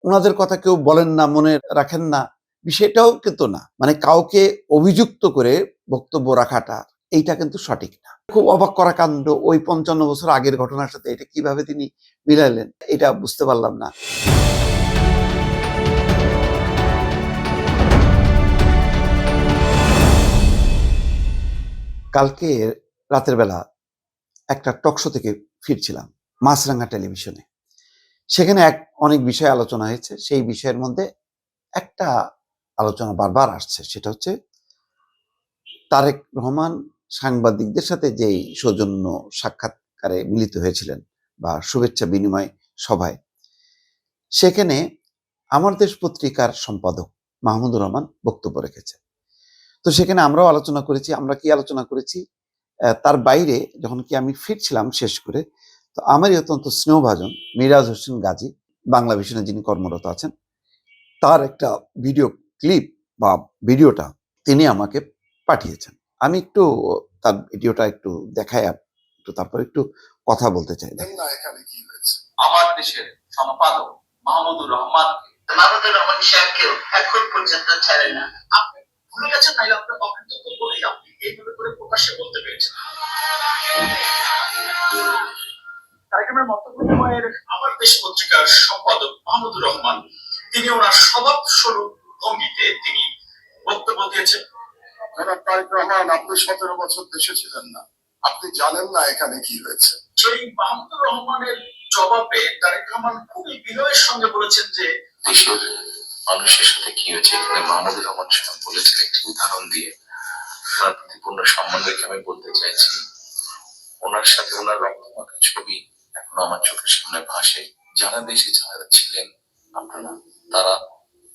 ওনাদের কথা কেউ বলেন না, মনে রাখেন না, বিষয়টাও কিন্তু না। মানে কাউকে অভিযুক্ত করে বক্তব্য রাখাটা এইটা কিন্তু সঠিক না। খুব অবাক করা কাণ্ড, ওই ৫৫ বছর আগের ঘটনার সাথে এটা কিভাবে তিনি মিলাইলেন এটা বুঝতে পারলাম না। কালকে রাতের বেলা একটা টকশো থেকে ফিরছিলাম মাছরাঙা টেলিভিশনে। সেখানে অনেক বিষয় আলোচনা হয়েছে। সেই বিষয়ের মধ্যে একটা আলোচনা বারবার আসছে, সেটা হচ্ছে তারেক রহমান সাংবাদিকদের সাথে যেই সৌজন্য সাক্ষাৎকারে মিলিত হয়েছিলেন বা শুভেচ্ছা বিনিময় সভায়, সেখানে আমার দেশ পত্রিকার সম্পাদক মাহমুদুর রহমান বক্তব্য রেখেছেন। তো সেখানে আমরাও আলোচনা করেছি। আমরা কি আলোচনা করেছি, তার বাইরে যখন কি আমি ফিরছিলাম শেষ করে, তো আমারই অত্যন্ত স্নেহভাজন মিরাজ হোসেন গাজী, বাংলা ভিশনে যিনি কর্মরত আছেন, তার একটা ভিডিও ক্লিপ বা ভিডিওটা তিনি আমাকে পাঠিয়েছেন। আমি একটু তার ভিডিওটা একটু দেখাই, একটু তারপর একটু কথা বলতে চাই। এখানে কি হয়েছে, আমার দেশের সম্পাদক মাহমুদুর রহমান সাহেবকেও এখন পর্যন্ত ছাড়ে না। আপনি ভুলে গেছেন, নাইলে আপনি অকৃতজ্ঞ বলেই আপনি এইভাবে করে প্রকাশ্যে বলতে পেরেছেন। কার্যক্রমের মন্তব্যের আমার দেশ পত্রিকার সম্পাদক মাহমুদুর রহমান, তিনি ওনার স্বভাব স্বরূপ ভঙ্গিতে তিনি বক্তব্য দিয়েছেন। তারেক রহমান, আপনি 17 বছর দেশে ছিলেন না, আপনি জানেন না এখানে কি হয়েছে। সেই মাহমুদুর রহমানের জবাবে তারেক রহমান খুবই বিনয়ের সঙ্গে বলেছেন যে দেশের মানুষের সাথে কি হয়েছে এখানে মাহমুদুর রহমান সাহেব বলেছেন একটি উদাহরণ দিয়ে। তার প্রতি পূর্ণ সম্মান রেখে আমি বলতে চাইছি, ওনার সাথে ওনার রক্তমাখা ছবি এখনো আমার চোখের সামনে ভাসে। যারা দেশে যারা ছিলেন আপনারা, তারা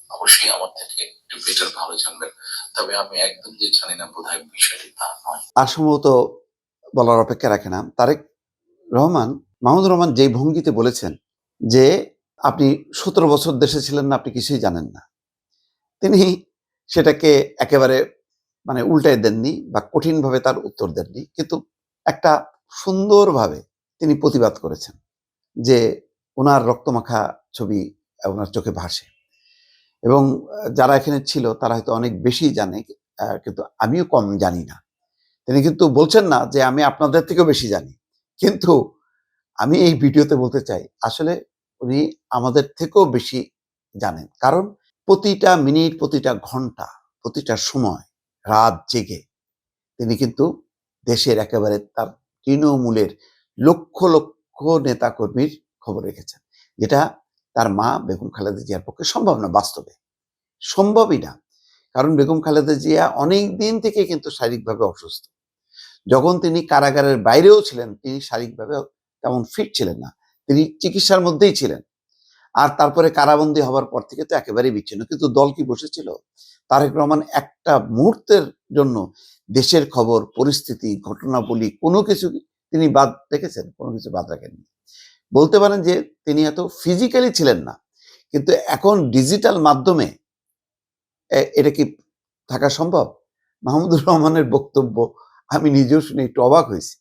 অবশ্যই আমার থেকে একটু বেটার ভালো জানবেন, তবে আমি একদম যে জানি না বোধহয় বিষয়টি তা নয়। আর সম্ভবত বলার অপেক্ষা রাখে না। তারেক রহমান, মাহমুদুর রহমান যেই ভঙ্গিতে বলেছেন যে আপনি 17 বছর দেশে ছিলেন না, আপনি কিছুই জানেন না, তিনি সেটাকে একেবারে মানে উল্টায় দেননি বা কঠিনভাবে তার উত্তর দেননি, কিন্তু একটা সুন্দরভাবে তিনি প্রতিবাদ করেছেন যে ওনার রক্তমাখা ছবি ওনার চোখে ভাসে। এবং যারা এখানে ছিল তারা হয়তো অনেক বেশি জানে, কিন্তু আমিও কম জানি না। তিনি কিন্তু বলছেন না যে আমি আপনাদের থেকেও বেশি জানি, কিন্তু আমি এই ভিডিওতে বলতে চাই আসলে উনি আমাদের থেকেও বেশি জানেন। কারণ প্রতিটা মিনিট, প্রতিটা ঘন্টা, প্রতিটা সময় রাত জেগে তিনি কিন্তু দেশের একেবারে তার তৃণমূলের লক্ষ লক্ষ নেতাকর্মীর খবর রেখেছেন, যেটা তার মা বেগম খালেদা জিয়ার পক্ষে সম্ভব না, বাস্তবে সম্ভবই না। কারণ বেগম খালেদা জিয়া অনেক দিন থেকে কিন্তু শারীরিকভাবে অসুস্থ। যখন তিনি কারাগারের বাইরেও ছিলেন, তিনি শারীরিকভাবে তেমন ফিট ছিলেন না, তিনি চিকিৎসার মধ্যেই ছিলেন। আর তারপরে কারাবন্দী হওয়ার পর থেকে তো একেবারেই বিচ্ছিন্ন। কিন্তু দল কি বসেছিল? তারেক রহমান একটা মুহূর্তের জন্য দেশের খবর, পরিস্থিতি, ঘটনাবলী কোনো কিছু তিনি বাদ রেখেছেন? কোনো কিছু বাদ রাখেননি। বলতে পারেন যে তিনি এত ফিজিক্যালি ছিলেন না, কিন্তু এখন ডিজিটাল মাধ্যমে এটা কি থাকা সম্ভব? মাহমুদুর রহমানের বক্তব্য আমি নিজেও শুনে একটু অবাক হয়েছি।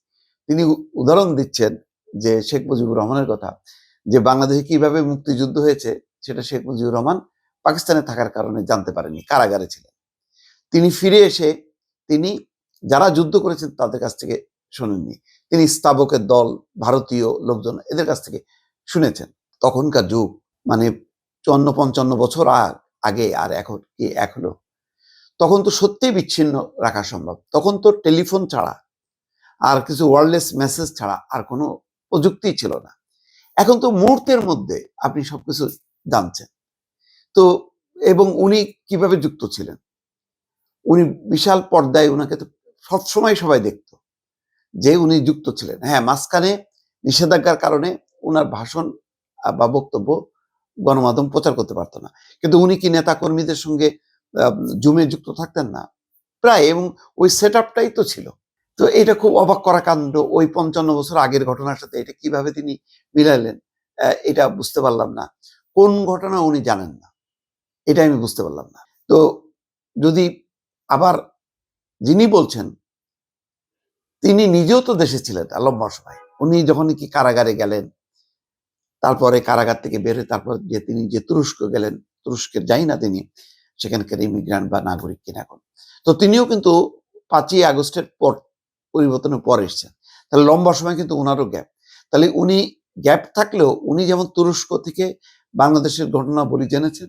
তিনি উদাহরণ দিচ্ছেন যে শেখ মুজিবুর রহমানের কথা, যে বাংলাদেশে কিভাবে মুক্তিযুদ্ধ হয়েছে সেটা শেখ মুজিবুর রহমান পাকিস্তানে থাকার কারণে জানতে পারেননি, কারাগারে ছিলেন। তিনি ফিরে এসে তিনি যারা যুদ্ধ করেছেন তাদের কাছ থেকে শোনেননি, তিনি স্তাবকের দল, ভারতীয় লোকজন এদের কাছ থেকে শুনেছেন। তখনকার যুগ মানে 54-55 বছর আগে আর এখন কি এক হলো? তখন তো সত্যিই বিচ্ছিন্ন রাখা সম্ভব। তখন তো টেলিফোন ছাড়া আর কিছু ওয়্যারলেস মেসেজ ছাড়া আর কোনো প্রযুক্তি ছিল না। এখন তো মুহূর্তের মধ্যে আপনি সবকিছু জানছেন। তো এবং উনি কিভাবে যুক্ত ছিলেন? উনি বিশাল পর্দায়, উনাকে তো সবসময় সবাই দেখত যে উনি যুক্ত ছিলেন। হ্যাঁ, মাঝখানে নিষেধাজ্ঞার কারণে উনার ভাষণ বা বক্তব্য গণমাধ্যম প্রচার করতে পারতো না, কিন্তু উনি কি নেতা কর্মীদের সঙ্গে জুমে যুক্ত থাকতেন না প্রায়, এবং ওই সেট আপটাই তো ছিল। তো এটা খুব অবাক করা কাণ্ড, ওই 55 বছর আগের ঘটনার সাথে এটা কিভাবে তিনি মিলাইলেন এটা বুঝতে পারলাম না। কোন ঘটনা উনি জানেন না, এটা আমি বুঝতে পারলাম না। তো যদি আবার যিনি বলছেন তিনি নিজেও তো দেশে ছিলেন লম্বা সময়, উনি যখন কি কারাগারে গেলেন, তারপরে কারাগার থেকে বের হয়ে তারপর যে তিনি যে তুরস্ক গেলেন, তুরস্কের যাই না তিনি সেখানকার ইমিগ্রান্ট বা নাগরিক কিনা এখন। তো তিনিও কিন্তু 5ই আগস্টের পর পরিবর্তনের পর এসছেন। তাহলে লম্বা সময় কিন্তু ওনারও গ্যাপ। তাহলে উনি গ্যাপ থাকলেও উনি যেমন তুরস্ক থেকে বাংলাদেশের ঘটনাবলী জেনেছেন,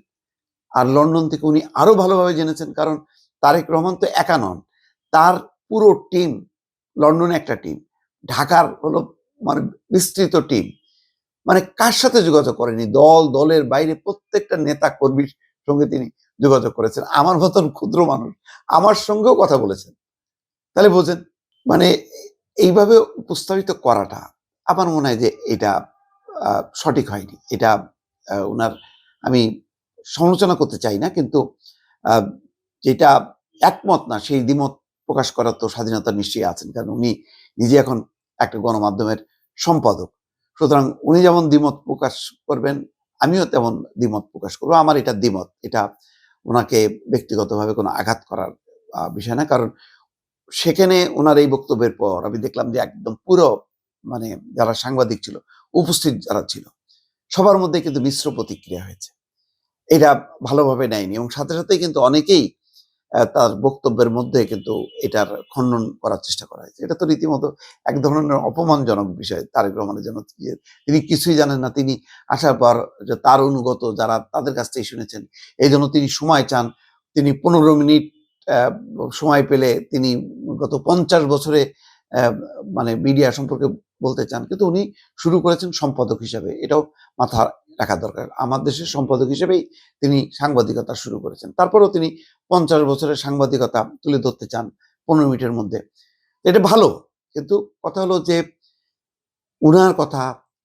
আর লন্ডন থেকে উনি আরো ভালোভাবে জেনেছেন, কারণ তারেক রহমান তো একা নন, তার পুরো টিম, লন্ডনে একটা টিম, ঢাকার হলো মানে বিস্তৃত টিম, মানে কার সাথে যোগাযোগ করেনি, দলের বাইরে প্রত্যেকটা নেতা কর্মীর সঙ্গে তিনি যোগাযোগ করেছেন। আমার মতন ক্ষুদ্র মানুষ আমার সঙ্গেও কথা বলেছেন। তাহলে বোঝেন, মানে এইভাবে উপস্থাপিত করাটা আমার মনে হয় যে এটা সঠিক হয়নি। এটা ওনার, আমি সমালোচনা করতে চাই না, কিন্তু যেটা একমত না সেই দ্বিমত প্রকাশ করার তো স্বাধীনতা নিশ্চয়ই আছেন, কারণ উনি নিজে এখন একটা গণমাধ্যমের সম্পাদক। সুতরাং উনি যেমন দ্বিমত প্রকাশ করবেন, আমিও তেমন দ্বিমত প্রকাশ করবো। আমার এটা দ্বিমত, এটা ওনাকে ব্যক্তিগতভাবে কোনো আঘাত করার বিষয় না। কারণ সেখানে ওনার এই বক্তব্যের পর আমি দেখলাম যে একদম পুরো মানে যারা সাংবাদিক ছিল, উপস্থিত যারা ছিল, সবার মধ্যে কিন্তু মিশ্র প্রতিক্রিয়া হয়েছে। এটা ভালোভাবে নেয়নি, এবং সাথে সাথেই কিন্তু অনেকেই তার বক্তব্যের মধ্যে কিন্তু এটার খণ্ডন করার চেষ্টা করা হয়েছে। এটা তো রীতিমতো এক ধরনের অপমানজনক বিষয় তারেক রহমানের জন্য, যে তিনি কিছুই জানেন না, তিনি আসার পর যে তার অনুগত যারা তাদের কাছ থেকে শুনেছেন, এই জন্য তিনি সময় চান, তিনি 15 মিনিট সময় পেলে তিনি গত 50 বছরে মানে মিডিয়া সম্পর্কে বলতে চান, কিন্তু উনি শুরু করেছেন সম্পাদক হিসাবে, এটাও মাথা রাখা দরকার। আমার দেশের সম্পাদক হিসেবেই তিনি সাংবাদিকতা শুরু করেছেন, তারপরেও তিনি 50 বছরের সাংবাদিকতা তুলে ধরতে চান 15 মিনিটের মধ্যে। এটা ভালো, কিন্তু কথা হলো যে উনার কথা,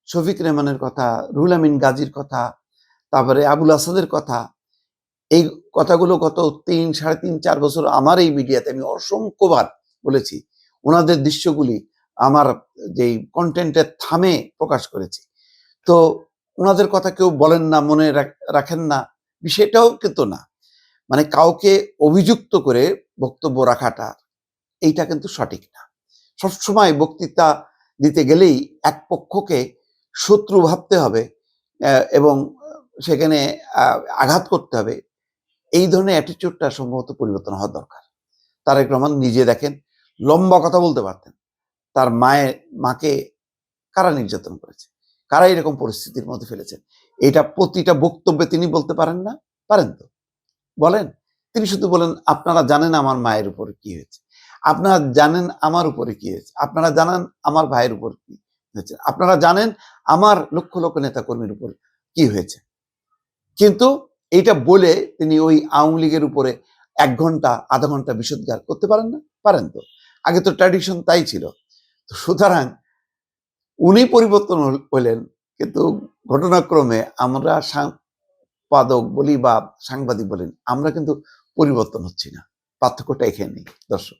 শফিক রেহমানের কথা, রুহুল আমিন গাজীর কথা, তারপরে আবুল আসাদের কথা, এই কথাগুলো গত 3, 3.5, 4 বছর আমার এই মিডিয়াতে আমি অসংখ্যবার বলেছি। ওনাদের দৃশ্যগুলি আমার যেই কন্টেন্টের থামে প্রকাশ করেছি। তো ওনাদের কথা কেউ বলেন না, মনে রাখেন না, বিষয়টাও কিন্তু না। মানে কাউকে অভিযুক্ত করে বক্তব্য রাখাটা এইটা কিন্তু সঠিক না। সবসময় বক্তৃতা দিতে গেলেই এক পক্ষকে শত্রু ভাবতে হবে এবং সেখানে আঘাত করতে হবে, এই ধরনের অ্যাটিটিউডটা সম্ভবত পরিবর্তন হওয়া দরকার। তারেক রহমান নিজে দেখেন, লম্বা কথা বলতে পারতেন, তার মাকে কারা নির্যাতন করেছে, কারা এরকম পরিস্থিতির মধ্যে ফেলেছেন, এটা প্রতিটা বক্তব্যে তিনি বলতে পারেন না? পারেন তো, বলেন। তিনি শুধু বলেন আপনারা জানেন আমার মায়ের উপর কি হয়েছে, আপনারা জানেন আমার উপরে কি হয়েছে, আপনারা জানেন আমার ভাইয়ের উপর কি হয়েছে, আপনারা জানেন আমার লক্ষ লক্ষ নেতা কর্মীর উপর কি হয়েছে। কিন্তু এইটা বলে তিনি ওই আওয়ামী লীগের উপরে 1 ঘন্টা, আধা ঘন্টা বিষোদ্গার করতে পারেন না? পারেন তো। আগে তো ট্র্যাডিশন তাই ছিল। সুতরাং উনি পরিবর্তন হলেন, কিন্তু ঘটনাক্রমে আমরা সম্পাদক বলি বা সাংবাদিক বলেন, আমরা কিন্তু পরিবর্তন হচ্ছি না। পার্থক্যটা এখানেই, দর্শক।